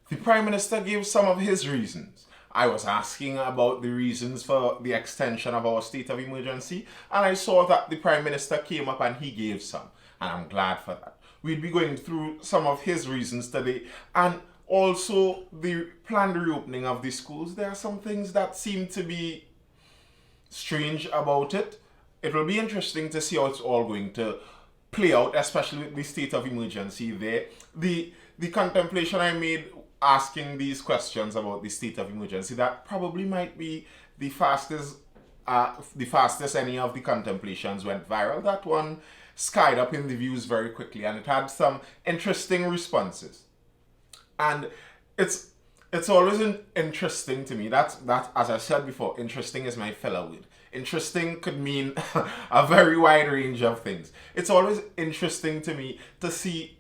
The Prime Minister gave some of his reasons. I was asking about the reasons for the extension of our state of emergency, and I saw that the Prime Minister came up and he gave some, and I'm glad for that. We'll be going through some of his reasons today, and also the planned reopening of the schools. There are some things that seem to be strange about it. It will be interesting to see how it's all going to play out, especially with the state of emergency there. The contemplation I made asking these questions about the state of emergency, that probably might be the fastest any of the contemplations went viral. That one skied up in the views very quickly, and it had some interesting responses. And it's always interesting to me. That as I said before, interesting is my filler word. Interesting could mean a very wide range of things. It's always interesting to me to see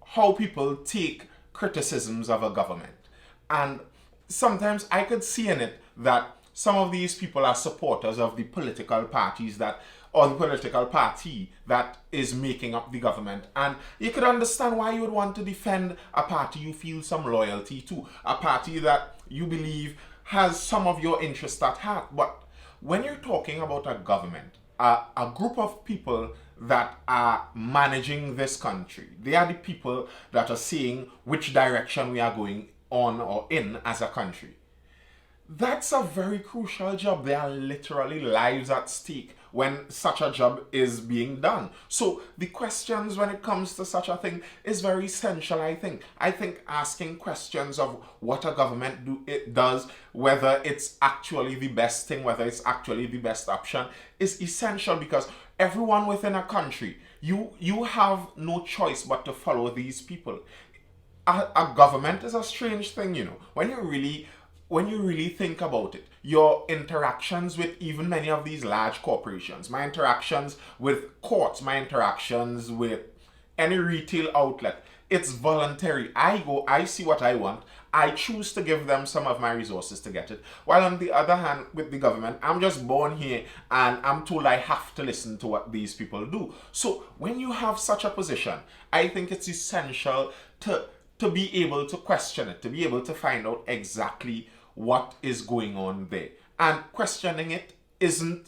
how people take criticisms of a government. And sometimes I could see in it that some of these people are supporters of the political parties that, or the political party that is making up the government. And you could understand why you would want to defend a party you feel some loyalty to, a party that you believe has some of your interests at heart. But when you're talking about a government, a group of people that are managing this country, they are the people that are saying which direction we are going on or in as a country. That's a very crucial job. There are literally lives at stake when such a job is being done. So the questions when it comes to such a thing is very essential, I think. I think asking questions of what a government does, whether it's actually the best thing, whether it's actually the best option, is essential, because everyone within a country, you have no choice but to follow these people. A government is a strange thing, when you really think about it. Your interactions with even many of these large corporations, my interactions with courts, my interactions with any retail outlet, it's voluntary. I see what I want, I choose to give them some of my resources to get it. While on the other hand, with the government, I'm just born here and I'm told I have to listen to what these people do. So when you have such a position, I think it's essential to be able to question it, to be able to find out exactly what is going on there. And questioning it isn't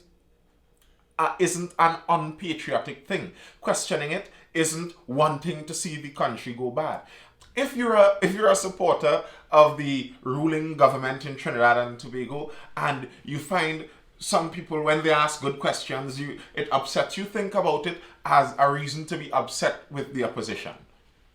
an unpatriotic thing. Questioning it isn't wanting to see the country go bad. If you're a supporter of the ruling government in Trinidad and Tobago, and you find some people, when they ask good questions, it upsets you, think about it as a reason to be upset with the opposition.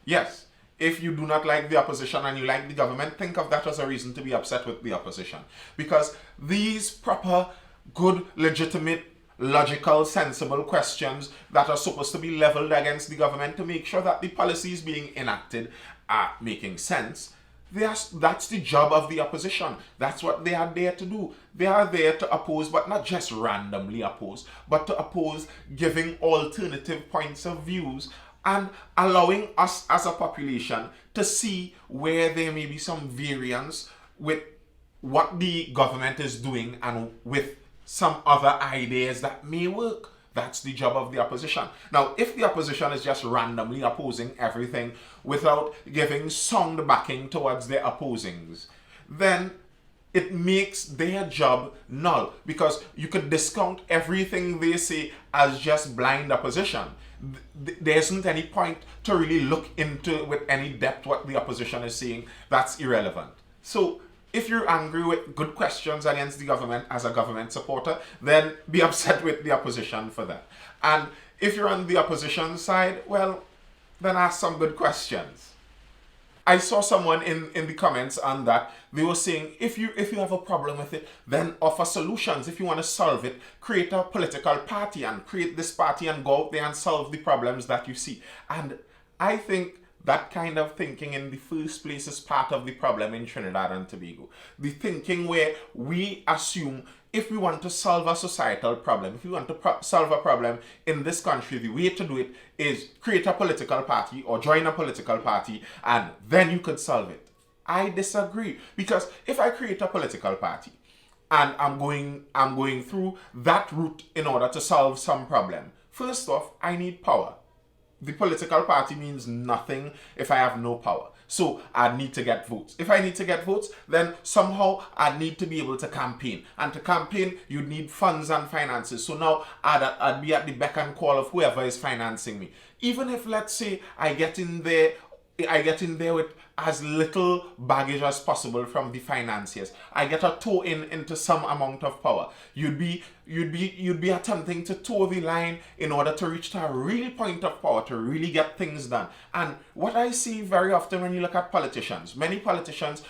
Yes. If you do not like the opposition and you like the government, think of that as a reason to be upset with the opposition. Because these proper, good, legitimate, logical, sensible questions that are supposed to be leveled against the government to make sure that the policies being enacted are making sense, that's the job of the opposition. That's what they are there to do. They are there to oppose, but not just randomly oppose, but to oppose giving alternative points of views and allowing us as a population to see where there may be some variance with what the government is doing and with some other ideas that may work. That's the job of the opposition. Now, if the opposition is just randomly opposing everything without giving sound backing towards their opposings, then it makes their job null, because you could discount everything they say as just blind opposition. There isn't any point to really look into with any depth what the opposition is saying. That's irrelevant. So if you're angry with good questions against the government as a government supporter, then be upset with the opposition for that. And if you're on the opposition side, well, then ask some good questions. I saw someone in the comments on that, they were saying, if you have a problem with it, then offer solutions. If you want to solve it, create a political party and create this party and go out there and solve the problems that you see. And I think that kind of thinking in the first place is part of the problem in Trinidad and Tobago. The thinking where we assume if we want to solve a societal problem, if we want to solve a problem in this country, the way to do it is create a political party or join a political party, and then you could solve it. I disagree, because if I create a political party and I'm going through that route in order to solve some problem, first off, I need power. The political party means nothing if I have no power. So I need to get votes. If I need to get votes, then somehow I need to be able to campaign. And to campaign, you need funds and finances. So now I'd be at the beck and call of whoever is financing me. Even if, let's say, I get in there with as little baggage as possible from the financiers. I get a toe into some amount of power. You'd be attempting to toe the line in order to reach to a real point of power, to really get things done. And what I see very often when you look at politicians, many politicians,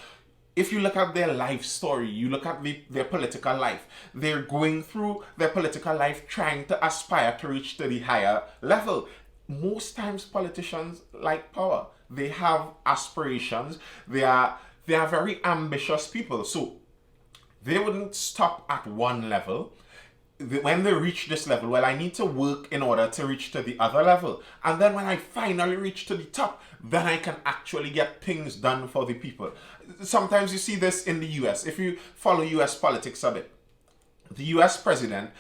if you look at their life story, you look at their political life, they're going through their political life trying to aspire to reach to the higher level. Most times politicians like power. They have aspirations. They are very ambitious people. So they wouldn't stop at one level. When they reach this level, well, I need to work in order to reach to the other level. And then when I finally reach to the top, then I can actually get things done for the people. Sometimes you see this in the US. If you follow US politics a bit, the US president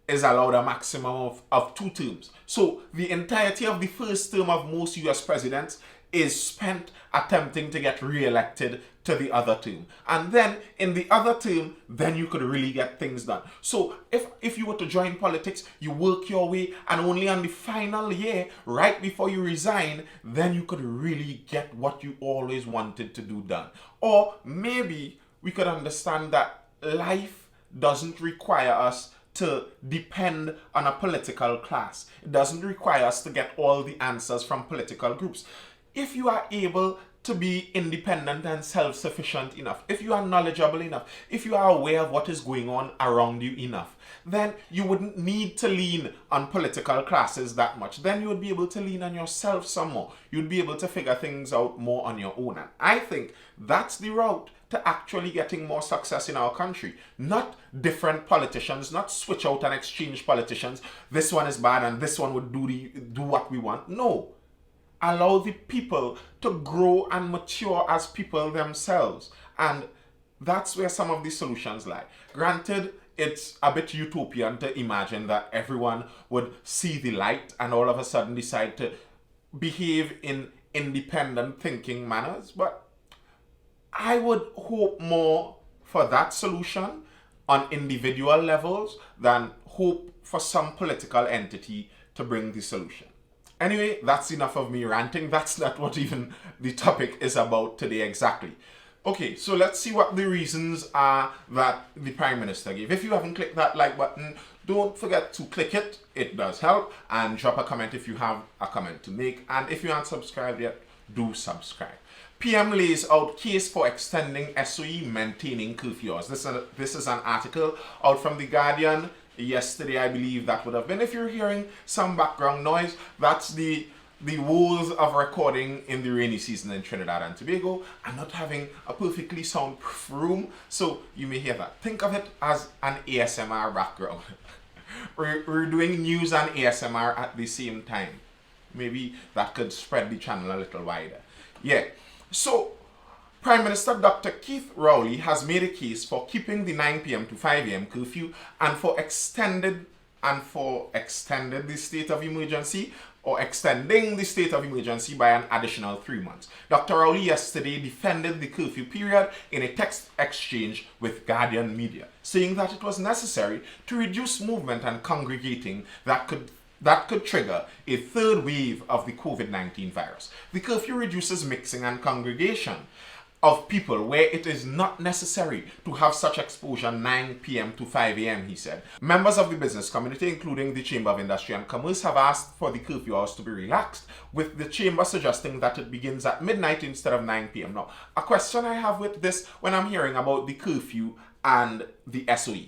is allowed a maximum of 2 terms. So the entirety of the first term of most US presidents is spent attempting to get re-elected to the other term. And then in the other term, then you could really get things done. So if you were to join politics, you work your way, and only on the final year, right before you resign, then you could really get what you always wanted to do done. Or maybe we could understand that life doesn't require us to depend on a political class. It doesn't require us to get all the answers from political groups. If you are able to be independent and self-sufficient enough, if you are knowledgeable enough, if you are aware of what is going on around you enough, then you wouldn't need to lean on political classes that much. Then you would be able to lean on yourself some more. You'd be able to figure things out more on your own. And I think that's the route to actually getting more success in our country. Not different politicians, not switch out and exchange politicians. This one is bad and this one would do what we want. No. Allow the people to grow and mature as people themselves. And that's where some of the solutions lie. Granted, it's a bit utopian to imagine that everyone would see the light and all of a sudden decide to behave in independent thinking manners, but I would hope more for that solution on individual levels than hope for some political entity to bring the solution. Anyway, that's enough of me ranting. That's not what even the topic is about today exactly. Okay, so let's see what the reasons are that the Prime Minister gave. If you haven't clicked that like button, don't forget to click it. It does help. And drop a comment if you have a comment to make. And if you aren't subscribed yet, do subscribe. PM lays out case for extending SOE maintaining curfew hours. This is an article out from The Guardian. Yesterday, I believe that would have been. If you're hearing some background noise, that's the woes of recording in the rainy season in Trinidad and Tobago and not having a perfectly soundproof room, so you may hear that. Think of it as an ASMR background. We're doing news and ASMR at the same time. Maybe that could spread the channel a little wider. Yeah, so Prime Minister Dr. Keith Rowley has made a case for keeping the 9 p.m. to 5 a.m. curfew and for extended the state of emergency or extending the state of emergency by an additional 3 months. Dr. Rowley yesterday defended the curfew period in a text exchange with Guardian Media, saying that it was necessary to reduce movement and congregating that could trigger a third wave of the COVID-19 virus. The curfew reduces mixing and congregation of people where it is not necessary to have such exposure 9 p.m. to 5 a.m., he said. Members of the business community, including the Chamber of Industry and Commerce, have asked for the curfew hours to be relaxed, with the Chamber suggesting that it begins at midnight instead of 9 p.m. Now, a question I have with this when I'm hearing about the curfew and the SOE.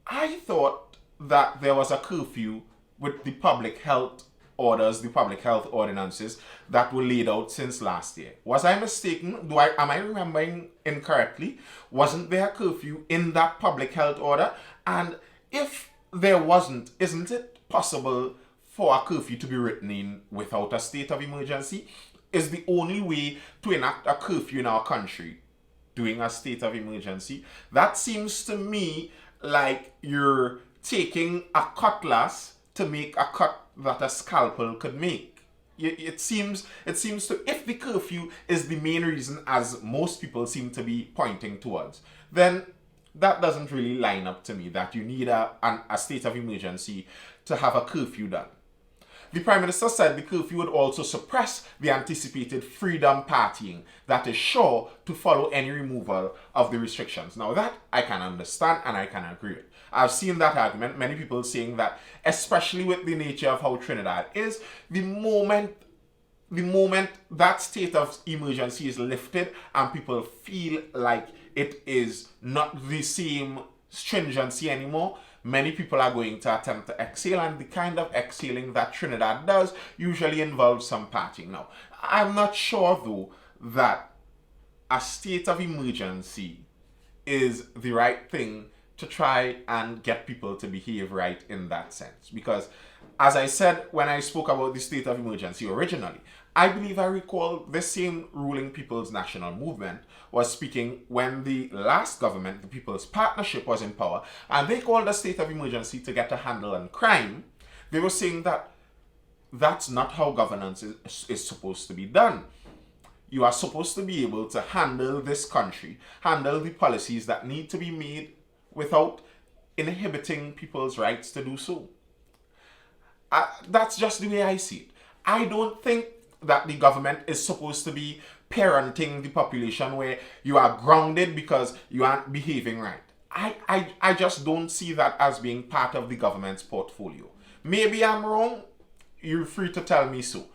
I thought that there was a curfew with the public health orders, the public health ordinances that were laid out since last year. Was I mistaken? Am I remembering incorrectly? Wasn't there a curfew in that public health order? And if there wasn't, isn't it possible for a curfew to be written in without a state of emergency? Is the only way to enact a curfew in our country doing a state of emergency? That seems to me like you're taking a cutlass to make a cut that a scalpel could make. it seems to, if the curfew is the main reason, as most people seem to be pointing towards, then that doesn't really line up to me that you need a state of emergency to have a curfew done. The Prime Minister said the curfew would also suppress the anticipated freedom partying that is sure to follow any removal of the restrictions. Now that I can understand and I can agree with. I've seen that argument, many people saying that, especially with the nature of how Trinidad is, the moment that state of emergency is lifted and people feel like it is not the same stringency anymore, many people are going to attempt to exhale, and the kind of exhaling that Trinidad does usually involves some partying. Now, I'm not sure though that a state of emergency is the right thing to try and get people to behave right in that sense. Because, as I said when I spoke about the state of emergency originally, I believe I recall the same ruling People's National Movement was speaking when the last government, the People's Partnership, was in power, and they called a state of emergency to get a handle on crime. They were saying that that's not how governance is supposed to be done. You are supposed to be able to handle this country, handle the policies that need to be made without inhibiting people's rights to do so. That's just the way I see it. I don't think that the government is supposed to be parenting the population where you are grounded because you aren't behaving right. I just don't see that as being part of the government's portfolio. Maybe I'm wrong. You're free to tell me so.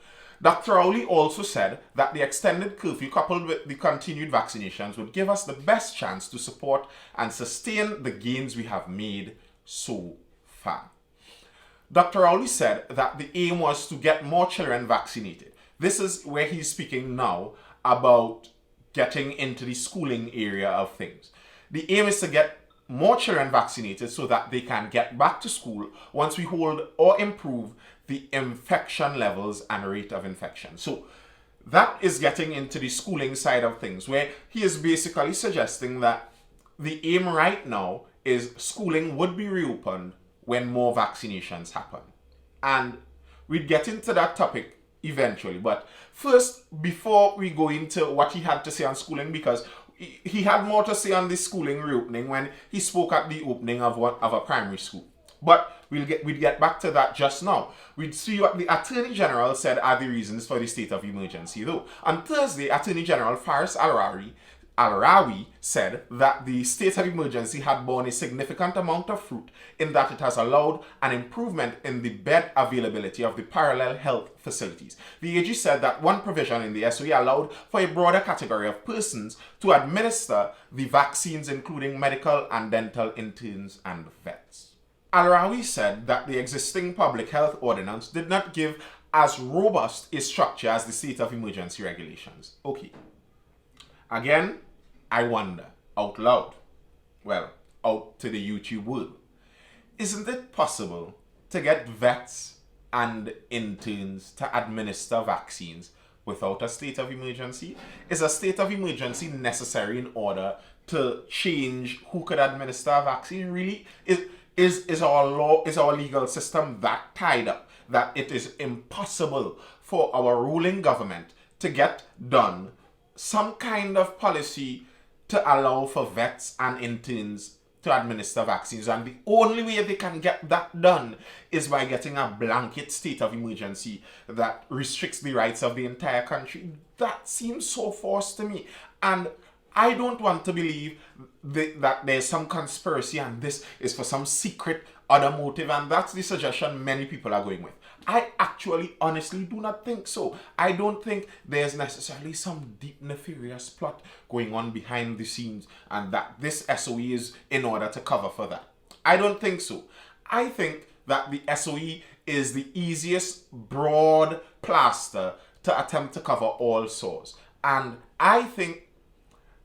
Dr. Rowley also said that the extended curfew coupled with the continued vaccinations would give us the best chance to support and sustain the gains we have made so far. Dr. Rowley said that the aim was to get more children vaccinated. This is where he's speaking now about getting into the schooling area of things. The aim is to get more children vaccinated so that they can get back to school once we hold or improve the infection levels and rate of infection. So that is getting into the schooling side of things, where he is basically suggesting that the aim right now is schooling would be reopened when more vaccinations happen. And we'd get into that topic eventually. But first, before we go into what he had to say on schooling, because he had more to say on the schooling reopening when he spoke at the opening of a primary school. But we'd get back to that just now. We'd see what the Attorney General said are the reasons for the state of emergency though. On Thursday, Attorney General Faris Al-Rawi said that the state of emergency had borne a significant amount of fruit in that it has allowed an improvement in the bed availability of the parallel health facilities. The AG said that one provision in the SOE allowed for a broader category of persons to administer the vaccines, including medical and dental interns and vets. Al-Rawi said that the existing public health ordinance did not give as robust a structure as the state of emergency regulations. Okay. Again, I wonder, out loud, well, out to the YouTube world, isn't it possible to get vets and interns to administer vaccines without a state of emergency? Is a state of emergency necessary in order to change who could administer a vaccine? Really? Is our legal system that tied up that it is impossible for our ruling government to get done some kind of policy to allow for vets and interns to administer vaccines, and the only way they can get that done is by getting a blanket state of emergency that restricts the rights of the entire country? That seems so forced to me, and I don't want to believe that there's some conspiracy and this is for some secret other motive, and that's the suggestion many people are going with. I actually honestly do not think so. I don't think there's necessarily some deep nefarious plot going on behind the scenes and that this SOE is in order to cover for that. I don't think so. I think that the SOE is the easiest broad plaster to attempt to cover all sores. And I think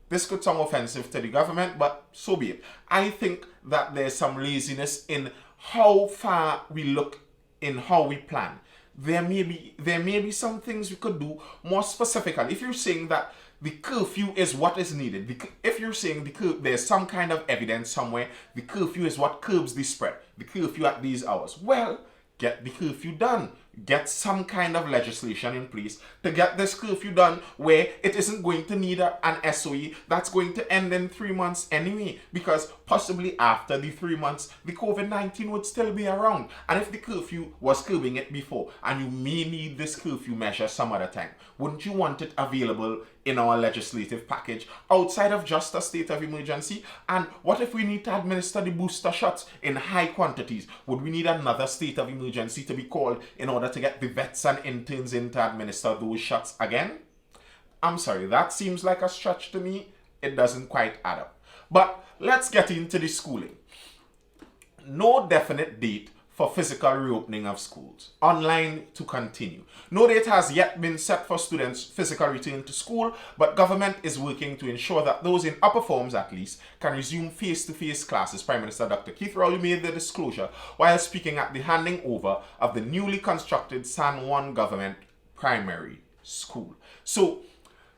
this could sound offensive to the government, but so be it. I think that there's some laziness in how far we look, in how we plan. There may be some things we could do more specifically. If you're saying that the curfew is what is needed, if you're saying there's some kind of evidence somewhere, the curfew is what curbs the spread, the curfew at these hours, well, get the curfew done. get some kind of legislation in place to get this curfew done where it isn't going to need an SOE that's going to end in 3 months anyway, because possibly after the 3 months the COVID-19 would still be around. And if the curfew was curbing it before and you may need this curfew measure some other time, wouldn't you want it available in our legislative package outside of just a state of emergency? And what if we need to administer the booster shots in high quantities? Would we need another state of emergency to be called in order to get the vets and interns in to administer those shots again? I'm sorry, that seems like a stretch to me. It doesn't quite add up. But let's get into the schooling. No definite date for physical reopening of schools. Online to continue. No date has yet been set for students' physical return to school, but government is working to ensure that those in upper forms at least can resume face-to-face classes. Prime Minister Dr. Keith Rowley made the disclosure while speaking at the handing over of the newly constructed San Juan Government Primary School. So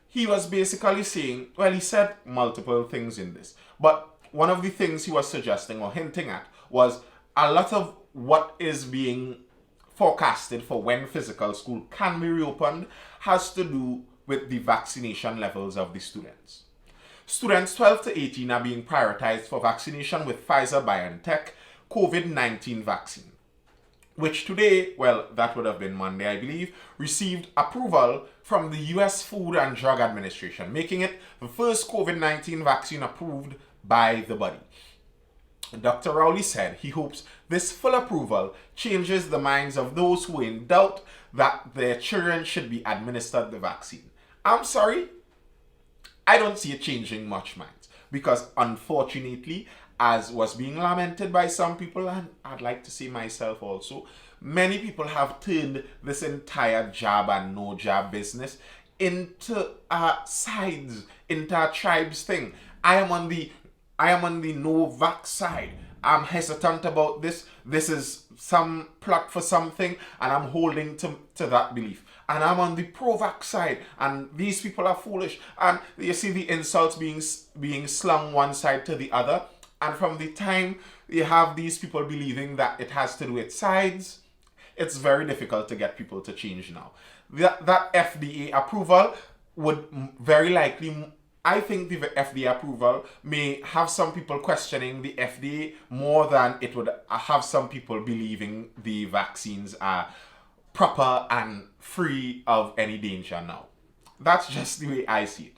he was basically saying, well, he said multiple things in this, but one of the things he was suggesting or hinting at was a lot of what is being forecasted for when physical school can be reopened has to do with the vaccination levels of the students. Students 12 to 18 are being prioritized for vaccination with Pfizer-BioNTech COVID-19 vaccine, which today, well, that would have been Monday, I believe, received approval from the US Food and Drug Administration, making it the first COVID-19 vaccine approved by the body. Dr. Rowley said he hopes this full approval changes the minds of those who are in doubt that their children should be administered the vaccine. I'm sorry, I don't see it changing much minds, because unfortunately, as was being lamented by some people, and I'd like to say myself also, many people have turned this entire jab and no jab business into sides, into a tribes thing. I am on the no vax side. I'm hesitant about this. This is some plot for something, and I'm holding to that belief. And I'm on the pro-vax side, and these people are foolish. And you see the insults being slung one side to the other. And from the time you have these people believing that it has to do with sides, it's very difficult to get people to change now. That FDA approval would very likely, I think the FDA approval may have some people questioning the FDA more than it would have some people believing the vaccines are proper and free of any danger now. That's just the way I see it.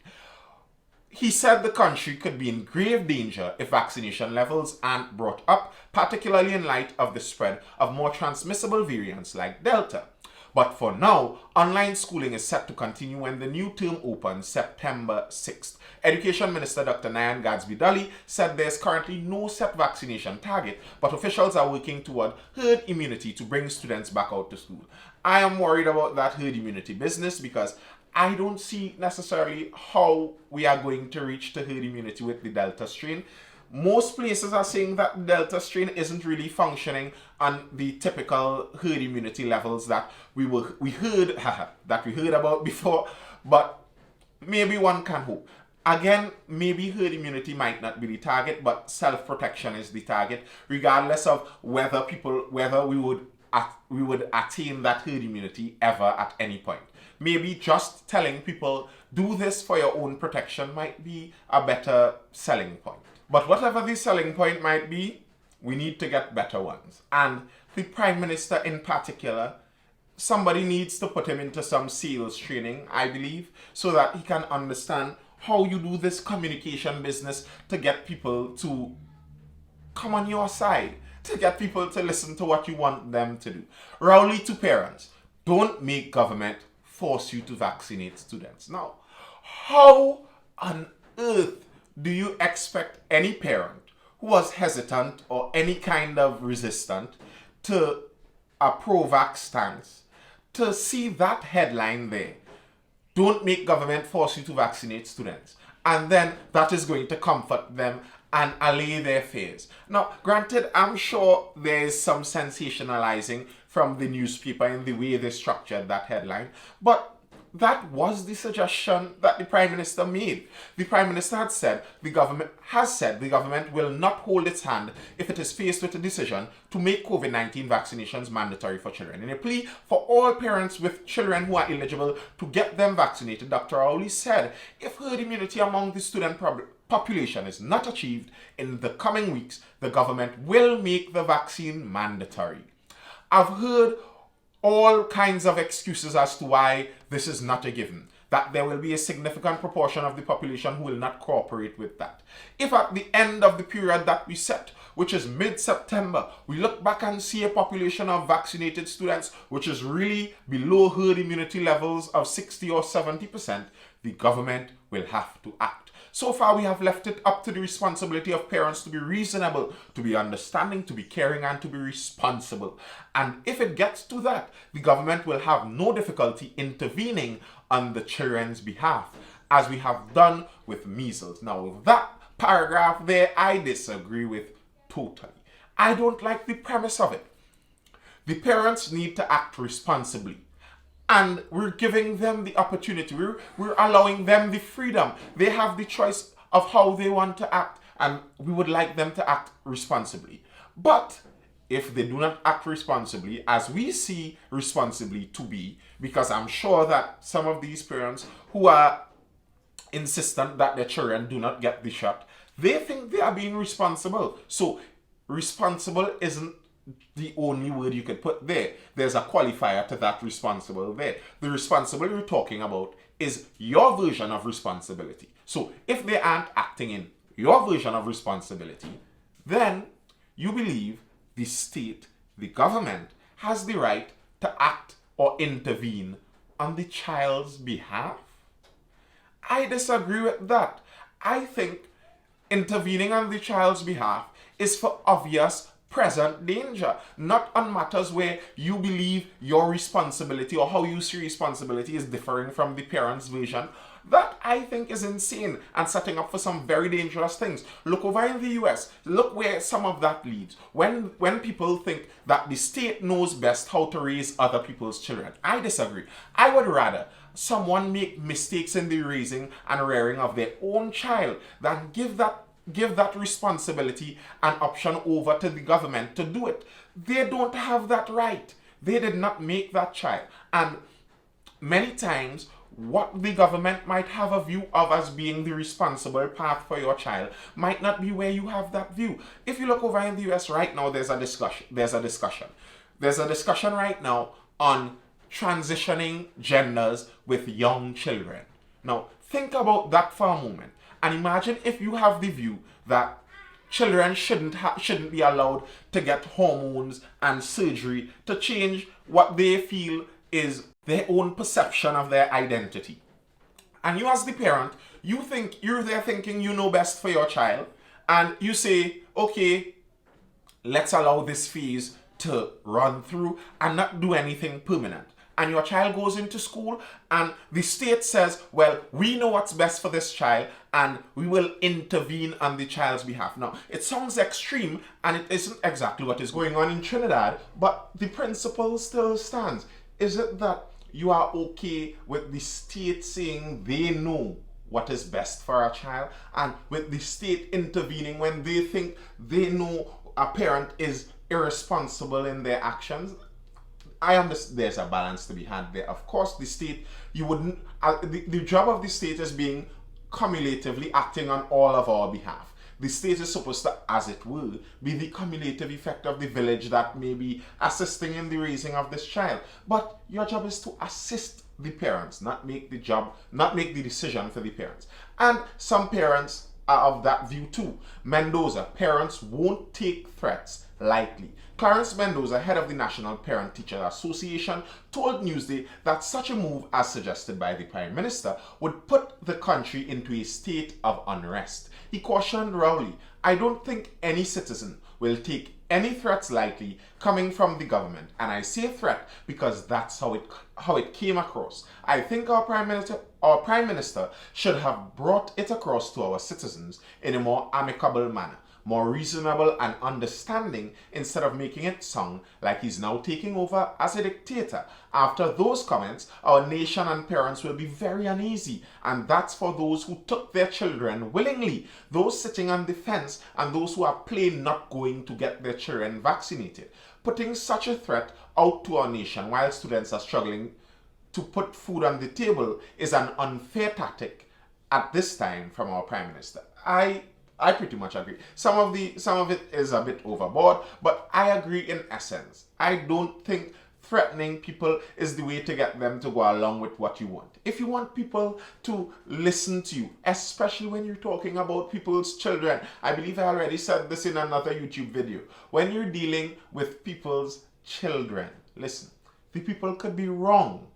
He said the country could be in grave danger if vaccination levels aren't brought up, particularly in light of the spread of more transmissible variants like Delta. But for now, online schooling is set to continue when the new term opens September 6th. Education Minister Dr. Nyan Gadsby-Dali said there's currently no set vaccination target, but officials are working toward herd immunity to bring students back out to school. I am worried about that herd immunity business because I don't see necessarily how we are going to reach the herd immunity with the Delta strain. Most places are saying that the Delta strain isn't really functioning on the typical herd immunity levels that we heard about before, but maybe one can hope. Again, maybe herd immunity might not be the target, but self-protection is the target, regardless of whether we would attain that herd immunity ever at any point. Maybe just telling people, do this for your own protection might be a better selling point. But whatever the selling point might be, we need to get better ones. And the Prime Minister in particular, somebody needs to put him into some sales training, I believe, so that he can understand how you do this communication business to get people to come on your side, to get people to listen to what you want them to do. Rowley to parents, don't make government force you to vaccinate students. Now, how on earth do you expect any parent who was hesitant or any kind of resistant to a pro-vax stance to see that headline there? Don't make government force you to vaccinate students. And then that is going to comfort them and allay their fears. Now, granted, I'm sure there is some sensationalizing from the newspaper in the way they structured that headline, but that was the suggestion that the Prime Minister made. The Prime Minister had said the government will not hold its hand if it is faced with a decision to make COVID-19 vaccinations mandatory for children. In a plea for all parents with children who are eligible to get them vaccinated, Dr. Rowley said if herd immunity among the student population is not achieved in the coming weeks, the government will make the vaccine mandatory. I've heard all kinds of excuses as to why this is not a given, that there will be a significant proportion of the population who will not cooperate with that. If at the end of the period that we set, which is mid-September, we look back and see a population of vaccinated students which is really below herd immunity levels of 60 or 70%, the government will have to act. So far, we have left it up to the responsibility of parents to be reasonable, to be understanding, to be caring, and to be responsible. And if it gets to that, the government will have no difficulty intervening on the children's behalf, as we have done with measles. Now, with that paragraph there, I disagree with totally. I don't like the premise of it. The parents need to act responsibly. And we're giving them the opportunity. We're allowing them the freedom. They have the choice of how they want to act. And we would like them to act responsibly. But if they do not act responsibly, as we see responsibly to be, because I'm sure that some of these parents who are insistent that their children do not get the shot, they think they are being responsible. So responsible isn't the only word you could put there. There's a qualifier to that responsible there. The responsible you're talking about is your version of responsibility. So if they aren't acting in your version of responsibility, then you believe the state, the government, has the right to act or intervene on the child's behalf. I disagree with that. I think intervening on the child's behalf is for obvious present danger, not on matters where you believe your responsibility or how you see responsibility is differing from the parent's version. That, I think, is insane and setting up for some very dangerous things. Look over in the US. Look where some of that leads. When people think that the state knows best how to raise other people's children. I disagree. I would rather someone make mistakes in the raising and rearing of their own child than give that responsibility and option over to the government to do it. They don't have that right. They did not make that child. And many times, what the government might have a view of as being the responsible path for your child might not be where you have that view. If you look over in the US right now, there's a discussion. There's a discussion right now on transitioning genders with young children. Now, think about that for a moment. And imagine if you have the view that children shouldn't be allowed to get hormones and surgery to change what they feel is their own perception of their identity. And you as the parent, you're there thinking you know best for your child, and you say, okay, let's allow this phase to run through and not do anything permanent. And your child goes into school and the state says, well, we know what's best for this child and we will intervene on the child's behalf. Now, it sounds extreme and it isn't exactly what is going on in Trinidad, but the principle still stands. Is it that you are okay with the state saying they know what is best for a child and with the state intervening when they think they know a parent is irresponsible in their actions? I understand there's a balance to be had there. Of course, the state, you wouldn't, the job of the state is being cumulatively acting on all of our behalf. The state is supposed to, as it were, be the cumulative effect of the village that may be assisting in the raising of this child. But your job is to assist the parents, not make the decision for the parents. And some parents are of that view too. Mendoza, parents won't take threats lightly. Clarence Mendoza, head of the National Parent Teacher Association, told Newsday that such a move, as suggested by the Prime Minister, would put the country into a state of unrest. He cautioned Rowley, I don't think any citizen will take any threats lightly coming from the government. And I say threat because that's how it came across. I think our Prime Minister should have brought it across to our citizens in a more amicable manner. more reasonable and understanding, instead of making it sound like he's now taking over as a dictator. After those comments, our nation and parents will be very uneasy, and that's for those who took their children willingly, those sitting on the fence, and those who are plain not going to get their children vaccinated. Putting such a threat out to our nation while students are struggling to put food on the table is an unfair tactic at this time from our Prime Minister. I pretty much agree. Some of it is a bit overboard, but I agree in essence. I don't think threatening people is the way to get them to go along with what you want. If you want people to listen to you, especially when you're talking about people's children, I believe I already said this in another YouTube video. When you're dealing with people's children, listen, the people could be wrong.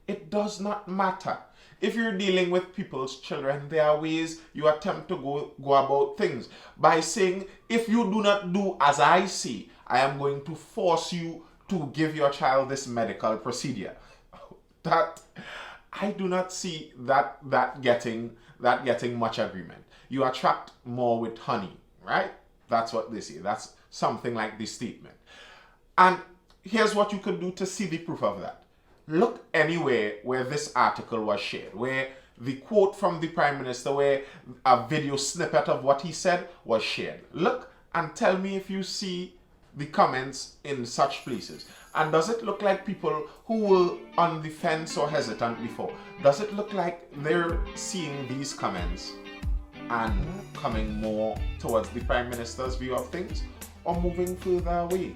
It does not matter. If you're dealing with people's children, there are ways you attempt to go about things by saying, if you do not do as I say, I am going to force you to give your child this medical procedure. That I do not see that getting much agreement. You attract more with honey, right? That's what they say. That's something like the statement. And here's what you could do to see the proof of that. Look anywhere where this article was shared, where the quote from the Prime Minister, where a video snippet of what he said was shared. Look and tell me if you see the comments in such places. And does it look like people who were on the fence or hesitant before, does it look like they're seeing these comments and coming more towards the Prime Minister's view of things, or moving further away?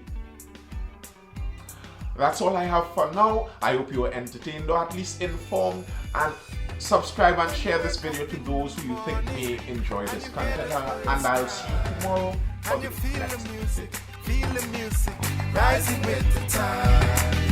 That's all I have for now. I hope you were entertained or at least informed, and subscribe and share this video to those who you think may enjoy this content, and I'll see you tomorrow for the next video. Feel the music rising with the tide.